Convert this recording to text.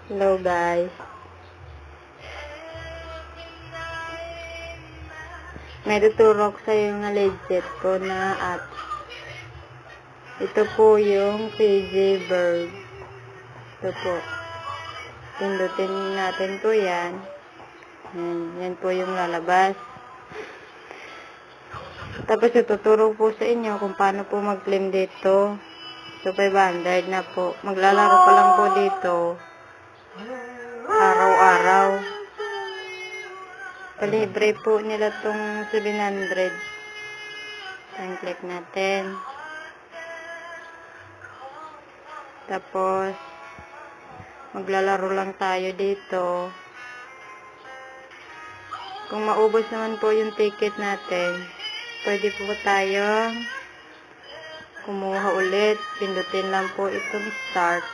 Hello guys. May tuturo ko sa iyo na legit po na app. Ito po yung PJ Bird. Ito po. Pindutin natin po yan. Yan po yung lalabas. Tapos ituturo po sa inyo kung paano po mag-claim dito. So 500 na po. Maglalaro pa lang po dito. Araw-araw. Palibre po nila tong 700. Click natin. Tapos maglalaro lang tayo dito. Kung maubos naman po yung ticket natin, pwede po tayong kumuha ulit. Pindutin lang po itong start.